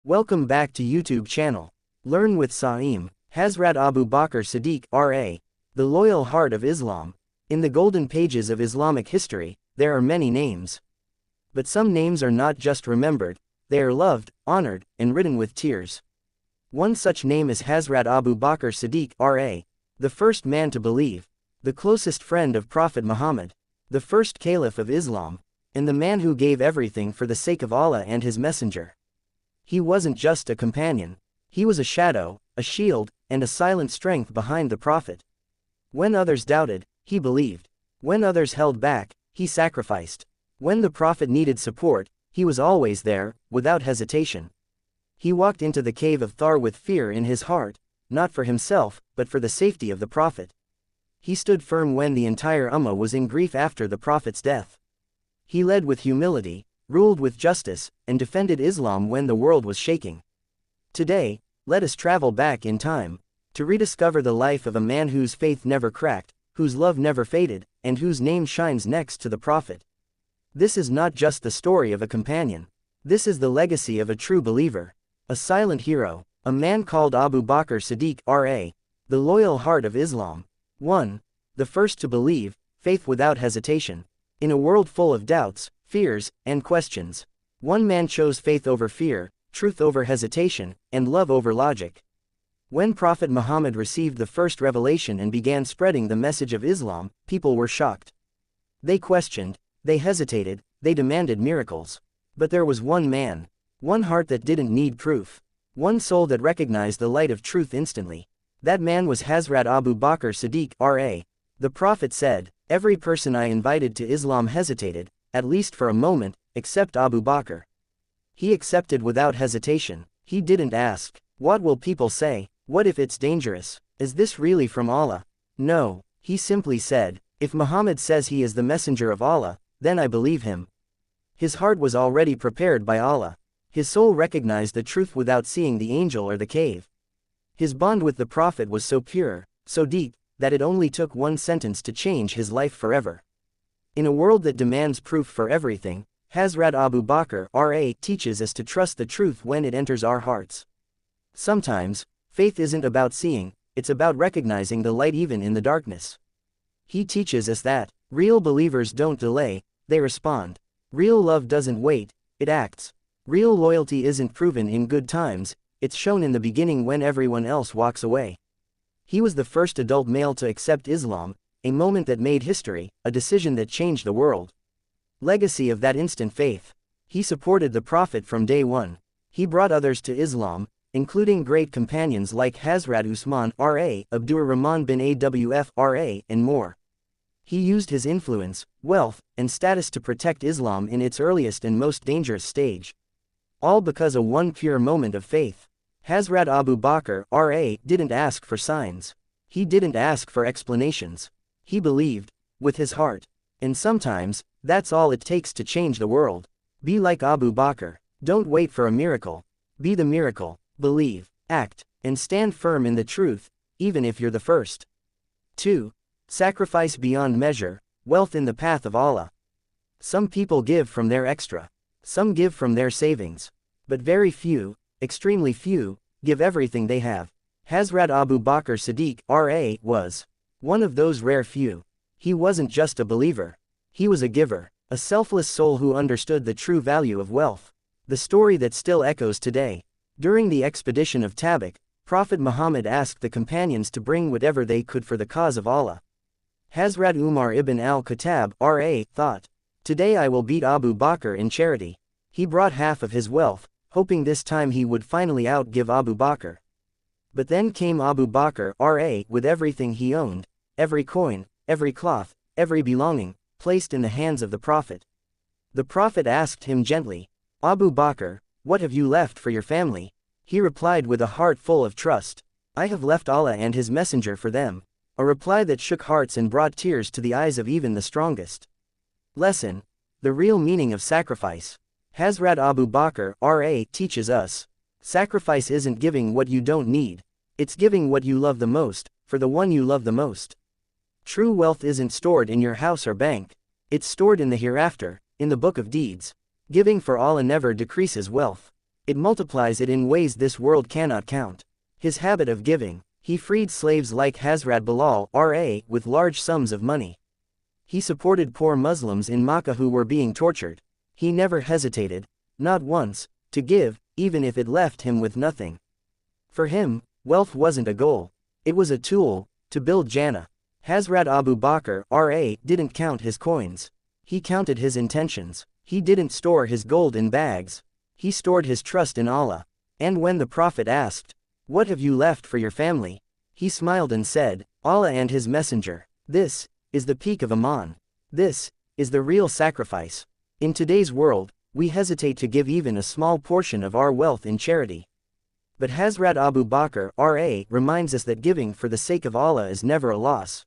Welcome back to YouTube channel. Learn with Saim, Hazrat Abu Bakr Sadiq R.A., the loyal heart of Islam. In the golden pages of Islamic history, there are many names. But some names are not just remembered, they are loved, honored, and written with tears. One such name is Hazrat Abu Bakr Sadiq R.A., the first man to believe, the closest friend of Prophet Muhammad, the first caliph of Islam, and the man who gave everything for the sake of Allah and His Messenger. He wasn't just a companion. He was a shadow, a shield, and a silent strength behind the Prophet. When others doubted, he believed. When others held back, he sacrificed. When the Prophet needed support, he was always there, without hesitation. He walked into the cave of Thar with fear in his heart, not for himself, but for the safety of the Prophet. He stood firm when the entire Ummah was in grief after the Prophet's death. He led with humility, ruled with justice, and defended Islam when the world was shaking. Today, let us travel back in time, to rediscover the life of a man whose faith never cracked, whose love never faded, and whose name shines next to the Prophet. This is not just the story of a companion. This is the legacy of a true believer, a silent hero, a man called Abu Bakr Sadiq R.A., the loyal heart of Islam. 1. The first to believe, faith without hesitation. In a world full of doubts, fears, and questions, one man chose faith over fear, truth over hesitation, and love over logic. When Prophet Muhammad received the first revelation and began spreading the message of Islam, people were shocked. They questioned, they hesitated, they demanded miracles. But there was one man, one heart that didn't need proof, one soul that recognized the light of truth instantly. That man was Hazrat Abu Bakr Sadiq R.A. The Prophet said, "Every person I invited to Islam hesitated, at least for a moment, except Abu Bakr. He accepted without hesitation. He didn't ask, 'What will people say? What if it's dangerous? Is this really from Allah?' No, he simply said, 'If Muhammad says he is the messenger of Allah, then I believe him.' His heart was already prepared by Allah. His soul recognized the truth without seeing the angel or the cave. His bond with the Prophet was so pure, so deep, that it only took one sentence to change his life forever. In a world that demands proof for everything, Hazrat Abu Bakr R.A. teaches us to trust the truth when it enters our hearts. Sometimes, faith isn't about seeing, it's about recognizing the light even in the darkness. He teaches us that real believers don't delay, they respond. Real love doesn't wait, it acts. Real loyalty isn't proven in good times, it's shown in the beginning when everyone else walks away. He was the first adult male to accept Islam, a moment that made history, a decision that changed the world. Legacy of that instant faith. He supported the Prophet from day one. He brought others to Islam, including great companions like Hazrat Usman R.A., Abdur Rahman bin Awf R.A., and more. He used his influence, wealth, and status to protect Islam in its earliest and most dangerous stage. All because of one pure moment of faith. Hazrat Abu Bakr R.A. didn't ask for signs. He didn't ask for explanations. He believed, with his heart. And sometimes, that's all it takes to change the world. Be like Abu Bakr. Don't wait for a miracle. Be the miracle. Believe, act, and stand firm in the truth, even if you're the first. 2. Sacrifice beyond measure, wealth in the path of Allah. Some people give from their extra. Some give from their savings. But very few, extremely few, give everything they have. Hazrat Abu Bakr Sadiq R.A. was one of those rare few. He wasn't just a believer. He was a giver, a selfless soul who understood the true value of wealth. The story that still echoes today. During the expedition of Tabuk, Prophet Muhammad asked the companions to bring whatever they could for the cause of Allah. Hazrat Umar ibn al-Khattab R.A. thought, "Today I will beat Abu Bakr in charity." He brought half of his wealth, hoping this time he would finally outgive Abu Bakr. But then came Abu Bakr R.A. with everything he owned, every coin, every cloth, every belonging, placed in the hands of the Prophet. The Prophet asked him gently, "Abu Bakr, what have you left for your family?" He replied with a heart full of trust, "I have left Allah and His Messenger for them." A reply that shook hearts and brought tears to the eyes of even the strongest. Lesson: the real meaning of sacrifice. Hazrat Abu Bakr R.A. teaches us, sacrifice isn't giving what you don't need, it's giving what you love the most, for the one you love the most. True wealth isn't stored in your house or bank, it's stored in the hereafter, in the book of deeds. Giving for Allah never decreases wealth. It multiplies it in ways this world cannot count. His habit of giving. He freed slaves like Hazrat Bilal R.A. with large sums of money. He supported poor Muslims in Makkah who were being tortured. He never hesitated, not once, to give, even if it left him with nothing. For him, wealth wasn't a goal. It was a tool, to build Jannah. Hazrat Abu Bakr R.A. didn't count his coins. He counted his intentions. He didn't store his gold in bags. He stored his trust in Allah. And when the Prophet asked, "What have you left for your family?" he smiled and said, "Allah and His Messenger." This is the peak of Iman. This is the real sacrifice. In today's world, we hesitate to give even a small portion of our wealth in charity. But Hazrat Abu Bakr R.A. reminds us that giving for the sake of Allah is never a loss.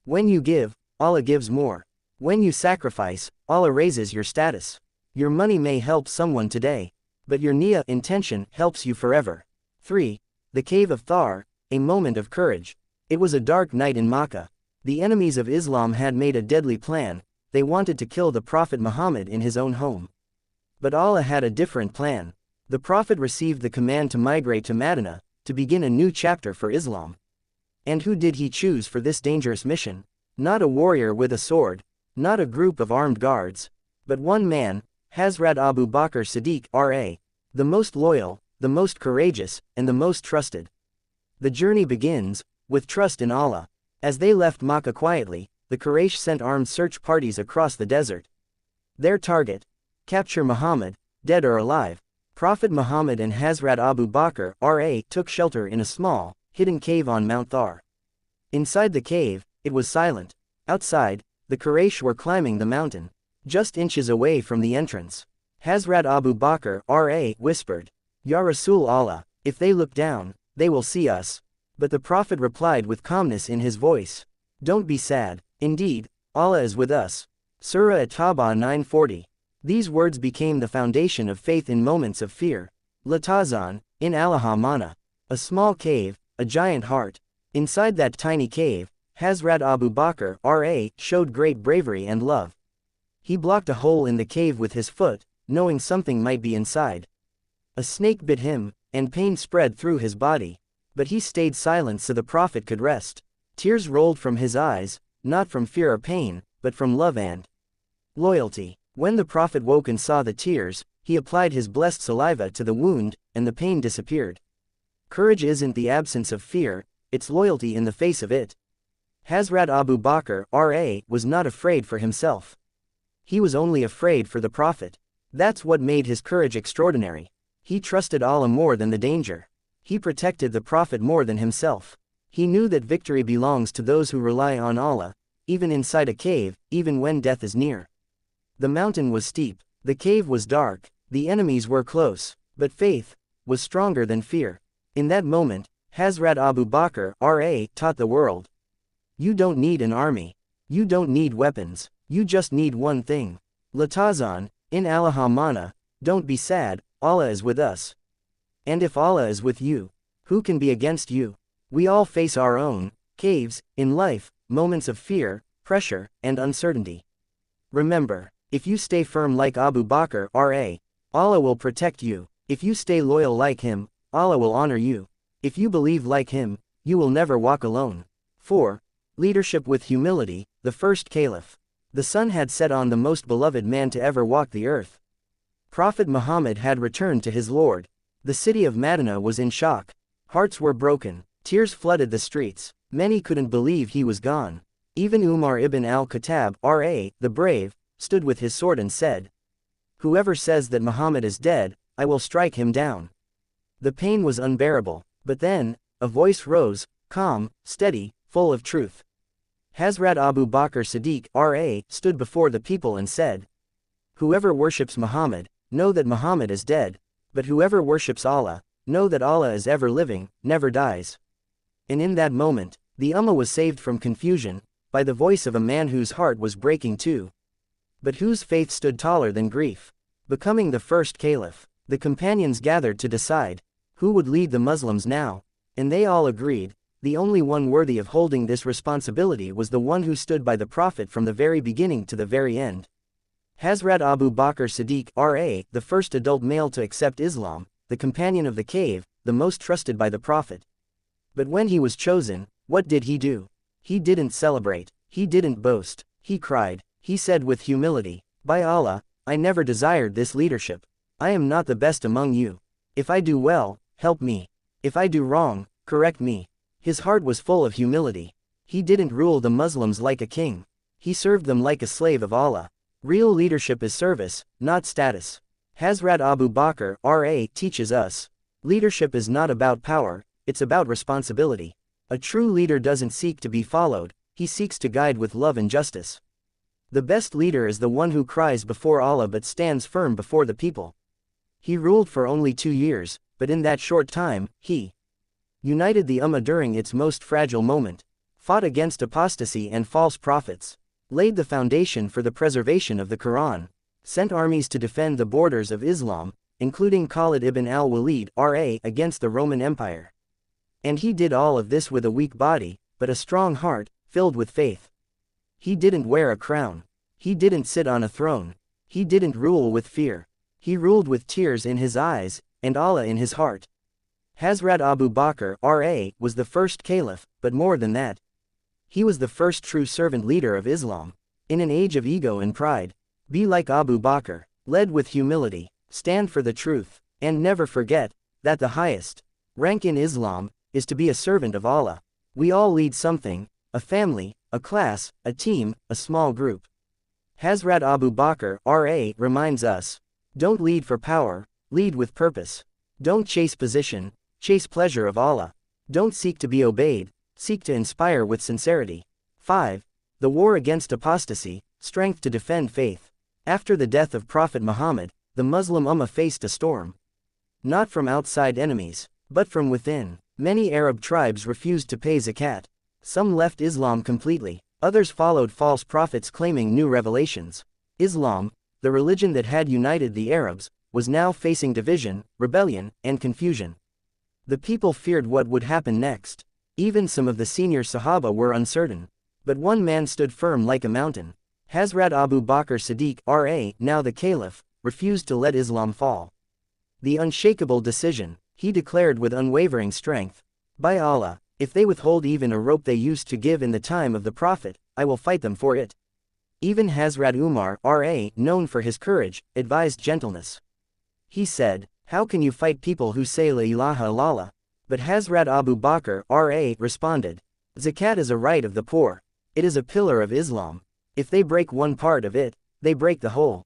When you give, Allah gives more. When you sacrifice, Allah raises your status. Your money may help someone today, but your niyyah intention helps you forever. 3. The Cave of Thar, a moment of courage. It was a dark night in Makkah. The enemies of Islam had made a deadly plan. They wanted to kill the Prophet Muhammad in his own home. But Allah had a different plan. The Prophet received the command to migrate to Medina, to begin a new chapter for Islam. And who did he choose for this dangerous mission? Not a warrior with a sword, not a group of armed guards, but one man, Hazrat Abu Bakr Siddiq R.A., the most loyal, the most courageous, and the most trusted. The journey begins with trust in Allah. As they left Makkah quietly, the Quraysh sent armed search parties across the desert. Their target: capture Muhammad, dead or alive. Prophet Muhammad and Hazrat Abu Bakr R.A. took shelter in a small, hidden cave on Mount Thar. Inside the cave, it was silent. Outside, the Quraysh were climbing the mountain, just inches away from the entrance. Hazrat Abu Bakr R.A. whispered, "Ya Rasul Allah, if they look down, they will see us." But the Prophet replied with calmness in his voice, "Don't be sad. Indeed, Allah is with us." Surah At-Tawbah 9:40. These words became the foundation of faith in moments of fear. Latazan, in Al-Hamana. A small cave, a giant heart. Inside that tiny cave, Hazrat Abu Bakr R.A. showed great bravery and love. He blocked a hole in the cave with his foot, knowing something might be inside. A snake bit him, and pain spread through his body. But he stayed silent so the Prophet could rest. Tears rolled from his eyes, not from fear or pain, but from love and loyalty. When the Prophet woke and saw the tears, he applied his blessed saliva to the wound, and the pain disappeared. Courage isn't the absence of fear, it's loyalty in the face of it. Hazrat Abu Bakr R.A. was not afraid for himself. He was only afraid for the Prophet. That's what made his courage extraordinary. He trusted Allah more than the danger. He protected the Prophet more than himself. He knew that victory belongs to those who rely on Allah, even inside a cave, even when death is near. The mountain was steep, the cave was dark, the enemies were close, but faith was stronger than fear. In that moment, Hazrat Abu Bakr R.A. taught the world. You don't need an army. You don't need weapons. You just need one thing. Latazan, in Al-Hamana, don't be sad, Allah is with us. And if Allah is with you, who can be against you? We all face our own caves in life, moments of fear, pressure, and uncertainty. Remember, if you stay firm like Abu Bakr R.A., Allah will protect you. If you stay loyal like him, Allah will honor you. If you believe like him, you will never walk alone. 4. Leadership with humility, the first caliph. The sun had set on the most beloved man to ever walk the earth. Prophet Muhammad had returned to his Lord. The city of Medina was in shock. Hearts were broken. Tears flooded the streets. Many couldn't believe he was gone. Even Umar ibn al-Khattab R.A., the brave, stood with his sword and said, "Whoever says that Muhammad is dead, I will strike him down." The pain was unbearable. But then, a voice rose, calm, steady, full of truth. Hazrat Abu Bakr Siddiq R.A. stood before the people and said, "Whoever worships Muhammad, know that Muhammad is dead. But whoever worships Allah, know that Allah is ever living, never dies." And in that moment, the Ummah was saved from confusion, by the voice of a man whose heart was breaking too, but whose faith stood taller than grief. Becoming the first caliph, the companions gathered to decide who would lead the Muslims now, and they all agreed, the only one worthy of holding this responsibility was the one who stood by the Prophet from the very beginning to the very end. Hazrat Abu Bakr Siddiq R.A., the first adult male to accept Islam, the companion of the cave, the most trusted by the Prophet. But when he was chosen, what did he do? He didn't celebrate, he didn't boast, he cried, he said with humility, "By Allah, I never desired this leadership. I am not the best among you. If I do well, help me. If I do wrong, correct me." His heart was full of humility. He didn't rule the Muslims like a king. He served them like a slave of Allah. Real leadership is service, not status. Hazrat Abu Bakr R.A. teaches us, leadership is not about power, it's about responsibility. A true leader doesn't seek to be followed, he seeks to guide with love and justice. The best leader is the one who cries before Allah but stands firm before the people. He ruled for only 2 years, but in that short time, he united the Ummah during its most fragile moment, fought against apostasy and false prophets, laid the foundation for the preservation of the Quran, sent armies to defend the borders of Islam, including Khalid ibn al-Walid R.A. against the Roman Empire. And he did all of this with a weak body, but a strong heart, filled with faith. He didn't wear a crown. He didn't sit on a throne. He didn't rule with fear. He ruled with tears in his eyes, and Allah in his heart. Hazrat Abu Bakr R.A. was the first caliph, but more than that. He was the first true servant leader of Islam. In an age of ego and pride, be like Abu Bakr, led with humility, stand for the truth, and never forget that the highest rank in Islam is to be a servant of Allah. We all lead something, a family, a class, a team, a small group. Hazrat Abu Bakr R.A. reminds us, don't lead for power, lead with purpose. Don't chase position, chase pleasure of Allah. Don't seek to be obeyed, seek to inspire with sincerity. 5. The war against apostasy, strength to defend faith. After the death of Prophet Muhammad, the Muslim Ummah faced a storm. Not from outside enemies, but from within. Many Arab tribes refused to pay zakat. Some left Islam completely, others followed false prophets claiming new revelations. Islam, the religion that had united the Arabs, was now facing division, rebellion, and confusion. The people feared what would happen next. Even some of the senior Sahaba were uncertain. But one man stood firm like a mountain. Hazrat Abu Bakr Siddiq R.A., now the Caliph, refused to let Islam fall. The unshakable decision, he declared with unwavering strength, "By Allah, if they withhold even a rope they used to give in the time of the Prophet, I will fight them for it." Even Hazrat Umar R.A., known for his courage, advised gentleness. He said, "How can you fight people who say La ilaha illallah?" But Hazrat Abu Bakr R.A. responded, "Zakat is a right of the poor. It is a pillar of Islam. If they break one part of it, they break the whole."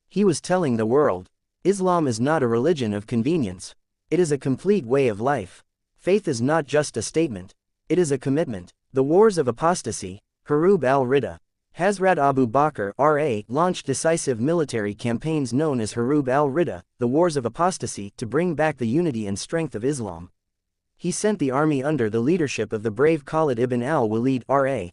He was telling the world, Islam is not a religion of convenience. It is a complete way of life. Faith is not just a statement. It is a commitment. The wars of apostasy, Harub al-Ridda. Hazrat Abu Bakr R.A. launched decisive military campaigns known as Harub al-Ridda, the wars of apostasy, to bring back the unity and strength of Islam. He sent the army under the leadership of the brave Khalid ibn al-Walid R.A.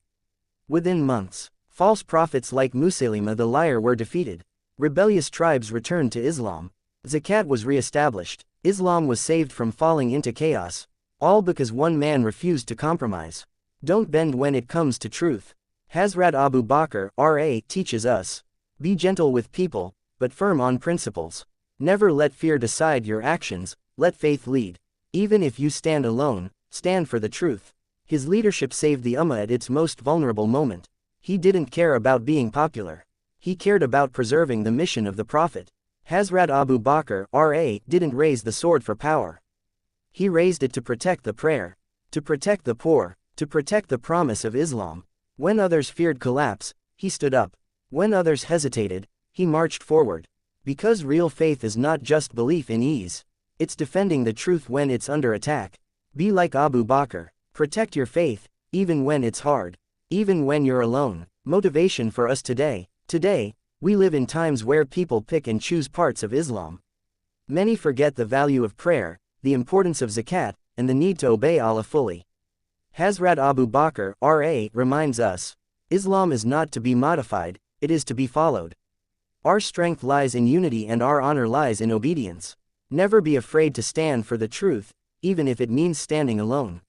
Within months, false prophets like Musaylima the liar were defeated. Rebellious tribes returned to Islam. Zakat was re-established. Islam was saved from falling into chaos. All because one man refused to compromise. Don't bend when it comes to truth. Hazrat Abu Bakr R.A. teaches us, be gentle with people, but firm on principles. Never let fear decide your actions, let faith lead. Even if you stand alone, stand for the truth. His leadership saved the Ummah at its most vulnerable moment. He didn't care about being popular. He cared about preserving the mission of the Prophet. Hazrat Abu Bakr R.A. didn't raise the sword for power. He raised it to protect the prayer, to protect the poor, to protect the promise of Islam. When others feared collapse, he stood up. When others hesitated, he marched forward. Because real faith is not just belief in ease. It's defending the truth when it's under attack. Be like Abu Bakr. Protect your faith, even when it's hard. Even when you're alone. Motivation for us today. Today, we live in times where people pick and choose parts of Islam. Many forget the value of prayer, the importance of zakat, and the need to obey Allah fully. Hazrat Abu Bakr R.A. reminds us, Islam is not to be modified, it is to be followed. Our strength lies in unity and our honor lies in obedience. Never be afraid to stand for the truth, even if it means standing alone.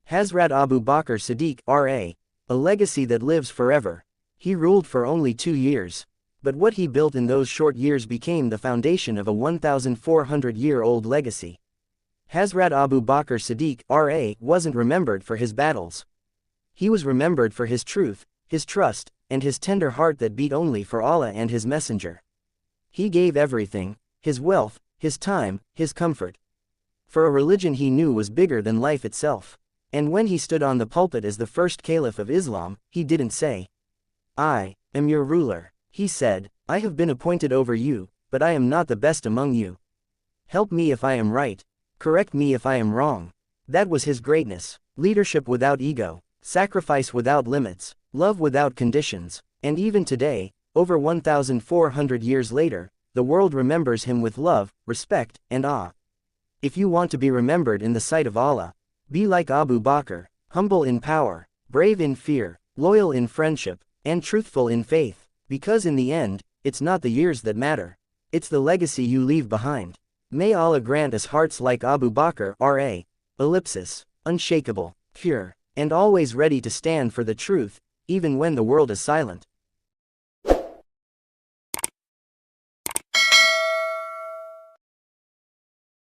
Hazrat Abu Bakr Siddiq R.A., a legacy that lives forever. He ruled for only 2 years. But what he built in those short years became the foundation of a 1,400-year-old legacy. Hazrat Abu Bakr Siddiq R.A. wasn't remembered for his battles. He was remembered for his truth, his trust, and his tender heart that beat only for Allah and His Messenger. He gave everything, his wealth, his time, his comfort, for a religion he knew was bigger than life itself. And when he stood on the pulpit as the first caliph of Islam, he didn't say, "I am your ruler." He said, "I have been appointed over you, but I am not the best among you. Help me if I am right. Correct me if I am wrong." That was his greatness. Leadership without ego, sacrifice without limits, love without conditions. And even today, over 1,400 years later, the world remembers him with love, respect, and awe. If you want to be remembered in the sight of Allah, be like Abu Bakr, humble in power, brave in fear, loyal in friendship, and truthful in faith. Because in the end, it's not the years that matter. It's the legacy you leave behind. May Allah grant us hearts like Abu Bakr R.A. Unshakable, pure, and always ready to stand for the truth, even when the world is silent.